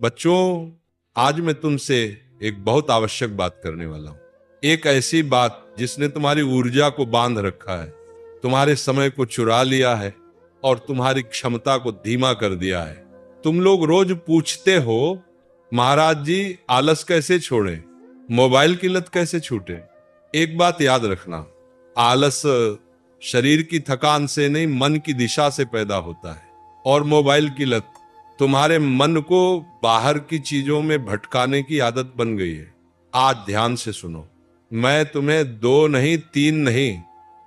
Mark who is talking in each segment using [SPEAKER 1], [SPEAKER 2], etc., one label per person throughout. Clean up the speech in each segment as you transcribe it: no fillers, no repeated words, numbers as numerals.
[SPEAKER 1] बच्चों, आज मैं तुमसे एक बहुत आवश्यक बात करने वाला हूं। एक ऐसी बात जिसने तुम्हारी ऊर्जा को बांध रखा है, तुम्हारे समय को चुरा लिया है और तुम्हारी क्षमता को धीमा कर दिया है। तुम लोग रोज पूछते हो, महाराज जी आलस कैसे छोड़ें, मोबाइल की लत कैसे छूटे। एक बात याद रखना, आलस शरीर की थकान से नहीं, मन की दिशा से पैदा होता है। और मोबाइल की लत तुम्हारे मन को बाहर की चीजों में भटकाने की आदत बन गई है। आज ध्यान से सुनो, मैं तुम्हें 2 नहीं 3 नहीं,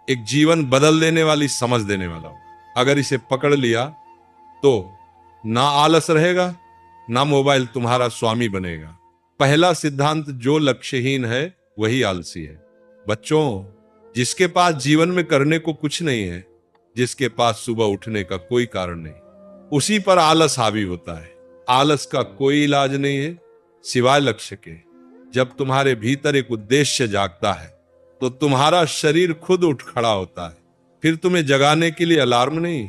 [SPEAKER 1] एक जीवन बदल देने वाली समझ देने वाला हूं। अगर इसे पकड़ लिया तो ना आलस रहेगा, ना मोबाइल तुम्हारा स्वामी बनेगा। पहला सिद्धांत, जो लक्ष्यहीन है वही आलसी है। बच्चों, जिसके पास जीवन में करने को कुछ नहीं है, जिसके पास सुबह उठने का कोई कारण नहीं, उसी पर आलस हावी होता है। आलस का कोई इलाज नहीं है सिवाय लक्ष्य के। जब तुम्हारे भीतर एक उद्देश्य जागता है तो तुम्हारा शरीर खुद उठ खड़ा होता है। फिर तुम्हें जगाने के लिए अलार्म नहीं,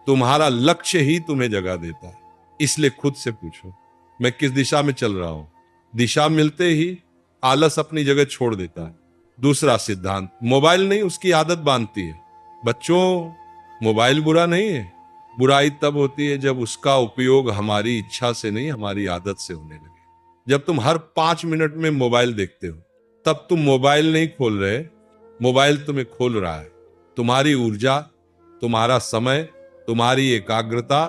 [SPEAKER 1] तुम्हारा लक्ष्य ही तुम्हें जगा देता है। इसलिए खुद से पूछो, मैं किस दिशा में चल रहा हूं। दिशा मिलते ही आलस अपनी जगह छोड़ देता है। दूसरा सिद्धांत, मोबाइल नहीं उसकी आदत बांधती है। बच्चों, मोबाइल बुरा नहीं है। बुराई तब होती है जब उसका उपयोग हमारी इच्छा से नहीं, हमारी आदत से होने लगे। जब तुम हर 5 मिनट में मोबाइल देखते हो, तब तुम मोबाइल नहीं खोल रहे, मोबाइल तुम्हें खोल रहा है। तुम्हारी ऊर्जा, तुम्हारा समय, तुम्हारी एकाग्रता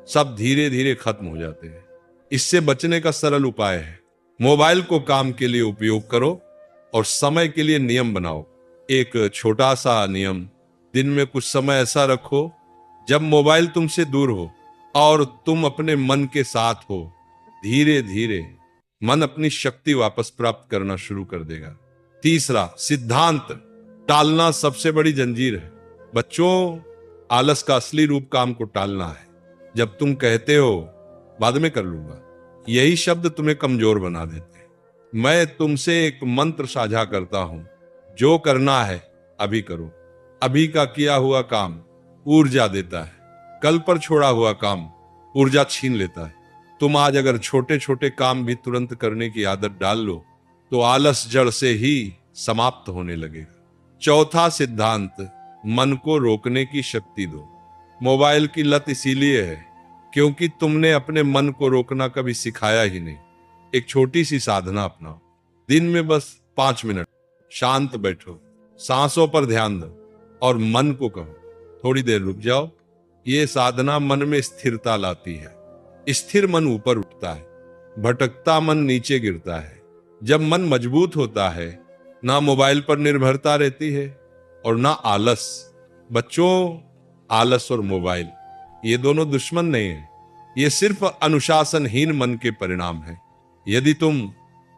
[SPEAKER 1] सब धीरे धीरे खत्म हो जाते हैं। इससे बचने का सरल उपाय है, मोबाइल को काम के लिए उपयोग करो और समय के लिए नियम बनाओ। एक छोटा सा नियम, दिन में कुछ समय ऐसा रखो जब मोबाइल तुमसे दूर हो और तुम अपने मन के साथ हो। धीरे धीरे मन अपनी शक्ति वापस प्राप्त करना शुरू कर देगा। तीसरा सिद्धांत, टालना सबसे बड़ी जंजीर है। बच्चों, आलस का असली रूप काम को टालना है। जब तुम कहते हो बाद में कर लूंगा, यही शब्द तुम्हें कमजोर बना देते हैं। मैं तुमसे एक मंत्र साझा करता हूं, जो करना है अभी करो। अभी का किया हुआ काम ऊर्जा देता है, कल पर छोड़ा हुआ काम ऊर्जा छीन लेता है। तुम आज अगर छोटे छोटे काम भी तुरंत करने की आदत डाल लो तो आलस जड़ से ही समाप्त होने लगेगा। चौथा सिद्धांत, मन को रोकने की शक्ति दो। मोबाइल की लत इसीलिए है क्योंकि तुमने अपने मन को रोकना कभी सिखाया ही नहीं। एक छोटी सी साधना अपनाओ, दिन में बस 5 मिनट शांत बैठो, सांसों पर ध्यान दो और मन को कहो थोड़ी देर रुक जाओ। ये साधना मन में स्थिरता लाती है। स्थिर मन ऊपर उठता है, भटकता मन नीचे गिरता है। जब मन मजबूत होता है, ना मोबाइल पर निर्भरता रहती है और ना आलस। बच्चों, आलस और मोबाइल ये दोनों दुश्मन नहीं है, ये सिर्फ अनुशासनहीन मन के परिणाम है। यदि तुम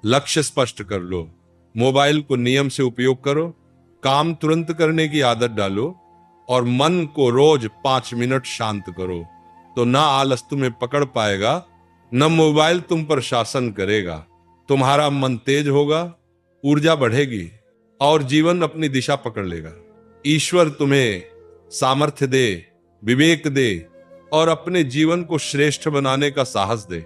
[SPEAKER 1] लक्ष्य स्पष्ट कर लो, मोबाइल को नियम से उपयोग करो, काम तुरंत करने की आदत डालो और मन को रोज 5 मिनट शांत करो, तो ना आलस तुम्हें पकड़ पाएगा, न मोबाइल तुम पर शासन करेगा। तुम्हारा मन तेज होगा, ऊर्जा बढ़ेगी और जीवन अपनी दिशा पकड़ लेगा। ईश्वर तुम्हें सामर्थ्य दे, विवेक दे और अपने जीवन को श्रेष्ठ बनाने का साहस दे।